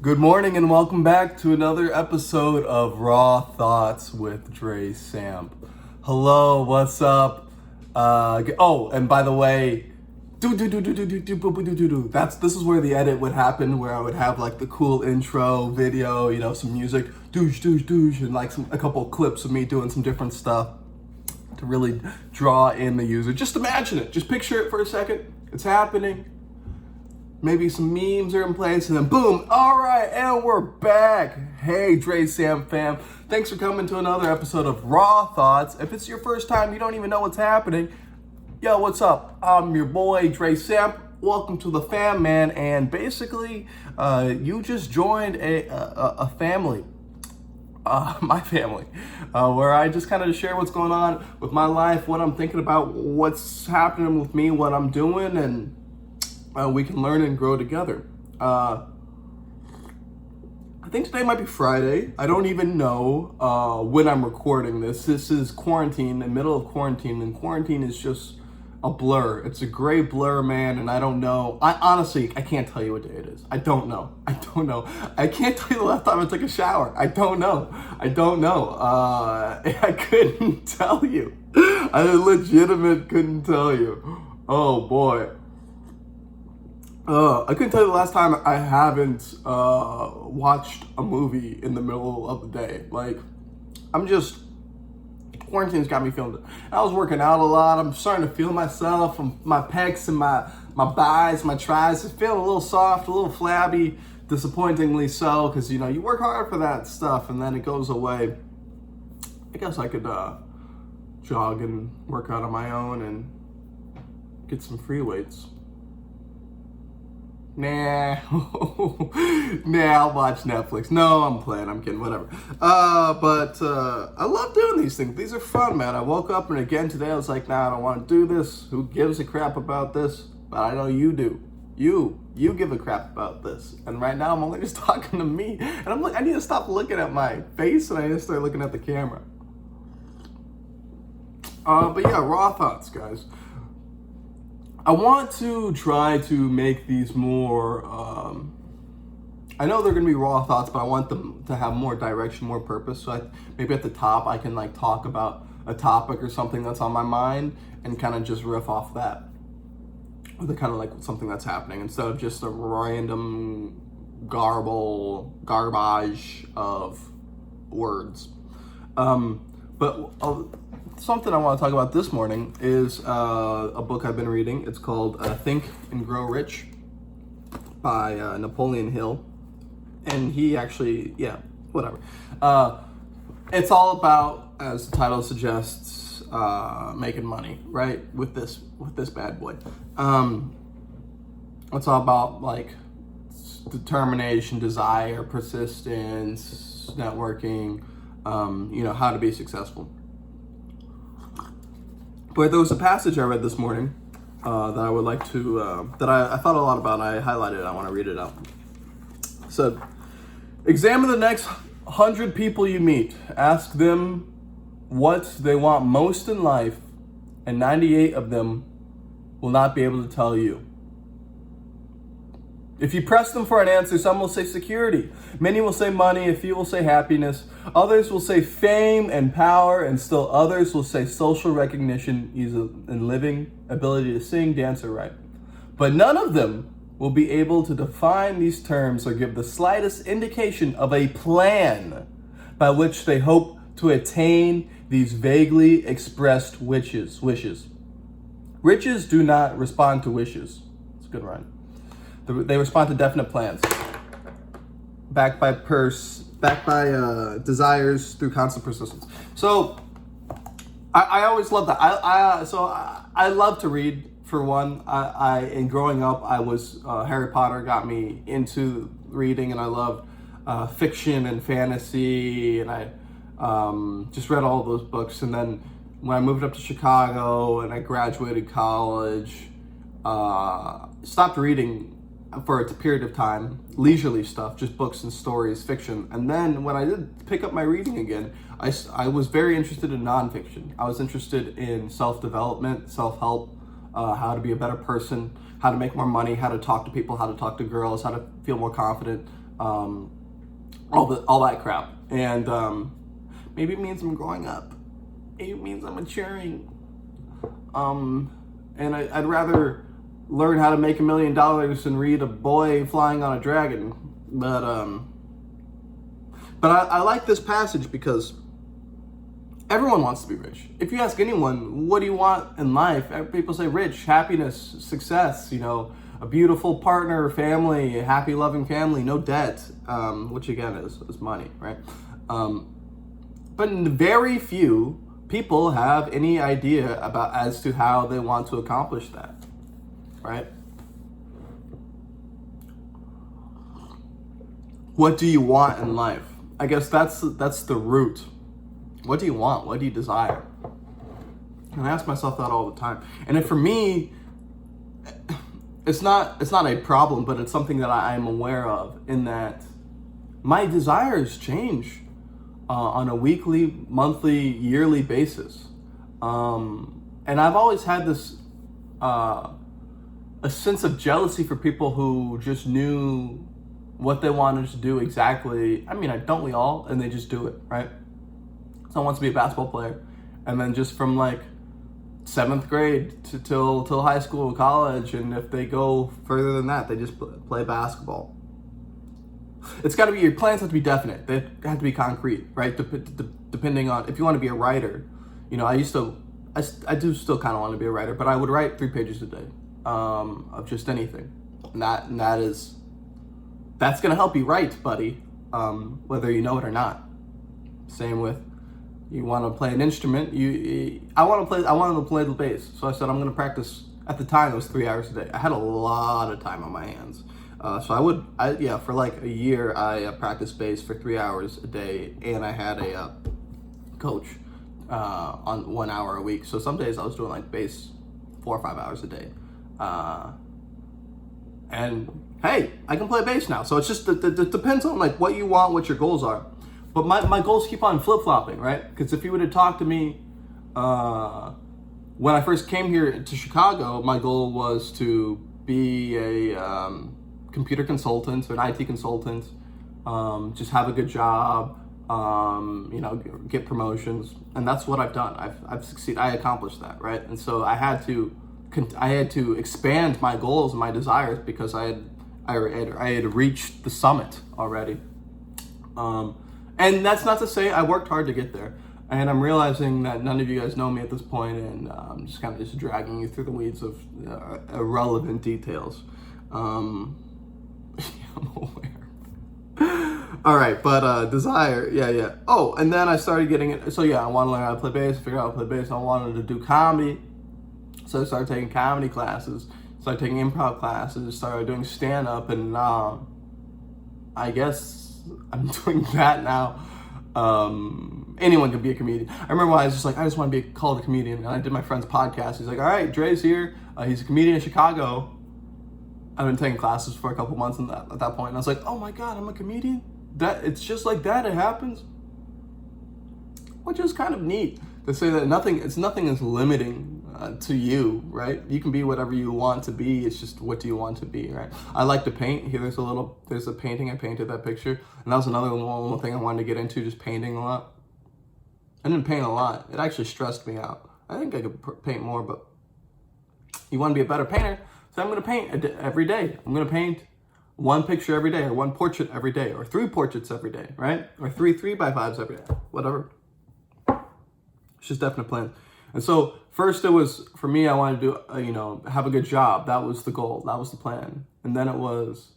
Good morning and welcome back to another episode of Raw Thoughts with DRESAMP. Hello, what's up? And by the way, this is where the edit would happen, where I would have like the cool intro video, you know, some music, and like a couple clips of me doing some different stuff to really draw in the user. Just imagine it, just picture it for a second. It's happening. Maybe some memes are in place, and then boom, all right, and we're back. Hey, DRESAMP fam, thanks for coming to another episode of Raw Thoughts. If it's your first time, you don't even know what's happening, yo, what's up? I'm your boy, DRESAMP. Welcome to the fam, man, and basically, you just joined a family. My family, where I just kind of share what's going on with my life, what I'm thinking about, what's happening with me, what I'm doing, and we can learn and grow together. I think today might be Friday. I don't even know when I'm recording this. This is quarantine, the middle of quarantine, and quarantine is just a blur. It's a gray blur, man, and I don't know. I honestly can't tell you what day it is. I don't know. I can't tell you the last time I took a shower. I don't know. I couldn't tell you. I legitimately couldn't tell you. Oh, boy. I couldn't tell you the last time I haven't watched a movie in the middle of the day. Like, quarantine's got me feeling it. I was working out a lot. I'm starting to feel myself. My pecs and my buys, my tries, just feeling a little soft, a little flabby, disappointingly so, because, you know, you work hard for that stuff and then it goes away. I guess I could jog and work out on my own and get some free weights. Nah, I'll watch Netflix. No, I'm playing, I'm kidding, whatever. But I love doing these things. These are fun, man. I woke up and again today I was like, nah, I don't want to do this. Who gives a crap about this? But I know you do. You give a crap about this. And right now I'm only just talking to me. And I'm like, I need to stop looking at my face and I need to start looking at the camera. But yeah, raw thoughts, guys. I want to try to make these more, I know they're going to be raw thoughts, but I want them to have more direction, more purpose. So maybe at the top I can like talk about a topic or something that's on my mind and kind of just riff off that. Or the kind of like something that's happening instead of just a random garbage of words. Something I want to talk about this morning is a book I've been reading. It's called Think and Grow Rich by Napoleon Hill. And he actually, it's all about, as the title suggests, making money, right? With this bad boy. It's all about like determination, desire, persistence, networking, how to be successful. But there was a passage I read this morning that I would like to, that I thought a lot about, and I highlighted it. I want to read it out. It said, examine the next 100 people you meet. Ask them what they want most in life, and 98 of them will not be able to tell you. If you press them for an answer, some will say security. Many will say money, a few will say happiness. Others will say fame and power, and still others will say social recognition, ease in living, ability to sing, dance, or write. But none of them will be able to define these terms or give the slightest indication of a plan by which they hope to attain these vaguely expressed wishes. Riches do not respond to wishes. It's a good rhyme. They respond to definite plans, backed by desires through constant persistence. So I always love that. I love to read. For one, in growing up, I was Harry Potter got me into reading, and I loved fiction and fantasy, and I just read all those books. And then when I moved up to Chicago and I graduated college, stopped reading for a period of time, leisurely stuff, just books and stories, fiction. And then when I did pick up my reading again, I was very interested in nonfiction. I was interested in self-development, self-help, how to be a better person, how to make more money, how to talk to people, how to talk to girls, how to feel more confident, all that crap. And maybe it means I'm growing up. Maybe it means I'm maturing. And I'd rather learn how to make $1 million than read a boy flying on a dragon. But I like this passage because everyone wants to be rich. If you ask anyone, what do you want in life? People say rich, happiness, success, a beautiful partner, family, a happy, loving family, no debt, which again is money, right? But very few people have any idea as to how they want to accomplish that, right? What do you want in life? I guess that's the root. What do you want? What do you desire? And I ask myself that all the time. And for me, it's not a problem, but it's something that I'm aware of, in that my desires change on a weekly, monthly, yearly basis. And I've always had this a sense of jealousy for people who just knew what they wanted to do exactly. I mean, don't we all? And they just do it, right? Someone wants to be a basketball player, and then just from like 7th grade till high school, college, and if they go further than that, they just play basketball. It's got to be, your plans have to be definite. They have to be concrete, right? Depending on, if you want to be a writer, I do still kind of want to be a writer, but I would write 3 pages a day of just anything. And that's going to help you write, buddy, whether you know it or not. Same with, you want to play an instrument. I wanted to play the bass, so I said I'm going to practice. At the time, it was 3 hours a day. I had a lot of time on my hands, so for like a year, I practiced bass for 3 hours a day, and I had a coach on 1 hour a week. So some days I was doing like bass 4 or 5 hours a day, and hey, I can play bass now. So it's just it depends on like what you want, what your goals are. But my goals keep on flip-flopping, right? Because if you would have talked to me when I first came here to Chicago, my goal was to be a computer consultant, an IT consultant, just have a good job, get promotions. And that's what I've done. I've succeeded. I accomplished that, right? And so I had to expand my goals and my desires because I had reached the summit already. And that's not to say I worked hard to get there. And I'm realizing that none of you guys know me at this point, and I'm just kind of just dragging you through the weeds of irrelevant details. I'm aware. All right, but desire, yeah. Oh, and then I started getting it. So yeah, I want to learn how to play bass, figure out how to play bass. I wanted to do comedy. So I started taking comedy classes, started taking improv classes, started doing stand-up, and I guess I'm doing that now. Anyone can be a comedian. I remember when I was just like, I just want to be called a comedian, and I did my friend's podcast. He's like, all right, Dre's here. He's a comedian in Chicago. I've been taking classes for a couple months at that point, and I was like, oh my God, I'm a comedian? It's just like that, it happens? Which is kind of neat to say that nothing is limiting to you, right? You can be whatever you want to be. It's just, what do you want to be, right? I like to paint. Here, there's a painting. I painted that picture, and that was another one thing I wanted to get into, just painting a lot. I didn't paint a lot. It actually stressed me out. I think I could paint more, but you want to be a better painter, so I'm going to paint every day. I'm going to paint 1 picture every day, or 1 portrait every day, or 3 portraits every day, right? Or 3 3x5s every day, whatever. It's just definite plans. And so first it was, for me, I wanted to do, have a good job. That was the goal. That was the plan. And then it was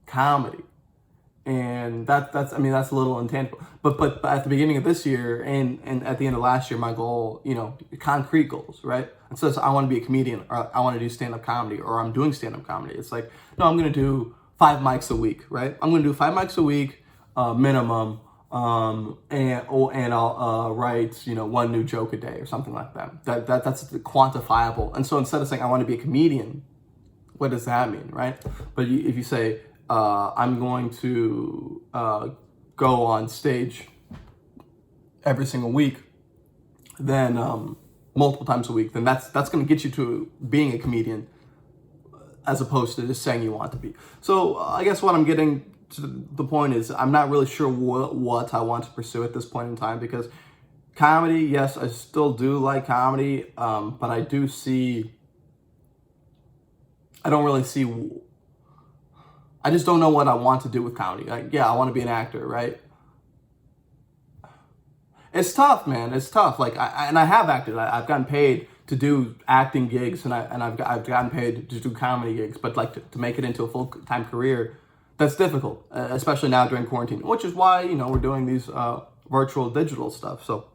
comedy. And that's a little intangible. But at the beginning of this year and at the end of last year, my goal, concrete goals, right? And so I want to be a comedian, or I want to do stand-up comedy, or I'm doing stand-up comedy. It's like, no, I'm going to do 5 mics a week, right? I'm going to do 5 mics a week, minimum. And I'll write, 1 new joke a day or something like that. That's quantifiable. And so instead of saying I want to be a comedian, what does that mean, right? But if you say I'm going to go on stage every single week, then multiple times a week, then that's going to get you to being a comedian, as opposed to just saying you want to be. So I guess what I'm getting the point is, I'm not really sure what I want to pursue at this point in time, because comedy, yes, I still do like comedy, but I don't really see, I just don't know what I want to do with comedy. Like, yeah, I want to be an actor, right? It's tough, man. It's tough. Like, I have acted. I've gotten paid to do acting gigs, and I've gotten paid to do comedy gigs. But like to make it into a full-time career, that's difficult, especially now during quarantine. Which is why we're doing these virtual digital stuff. So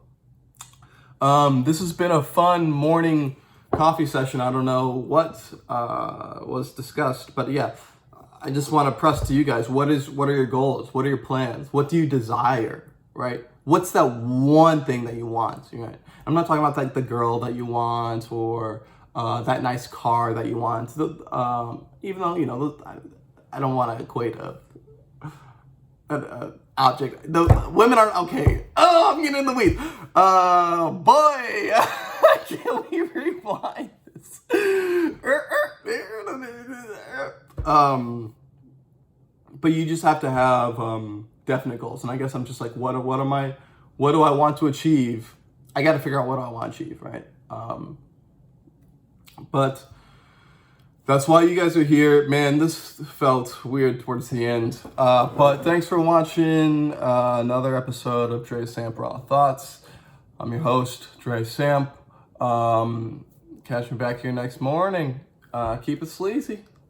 this has been a fun morning coffee session. I don't know what was discussed, but yeah, I just want to press to you guys. What are your goals? What are your plans? What do you desire? Right? What's that one thing that you want? Right? I'm not talking about like the girl that you want, or that nice car that you want. Even though I don't want to equate an object. The women are okay. Oh, I'm getting in the weeds. Boy, can we rewind this? But you just have to have definite goals, and I guess I'm just like, what do I want to achieve? I got to figure out what I want to achieve, right? But that's why you guys are here, man. This felt weird towards the end, but thanks for watching another episode of DRESAMP RAW THOUGHTS. I'm your host, DRESAMP. Catch me back here next morning. Keep it sleazy.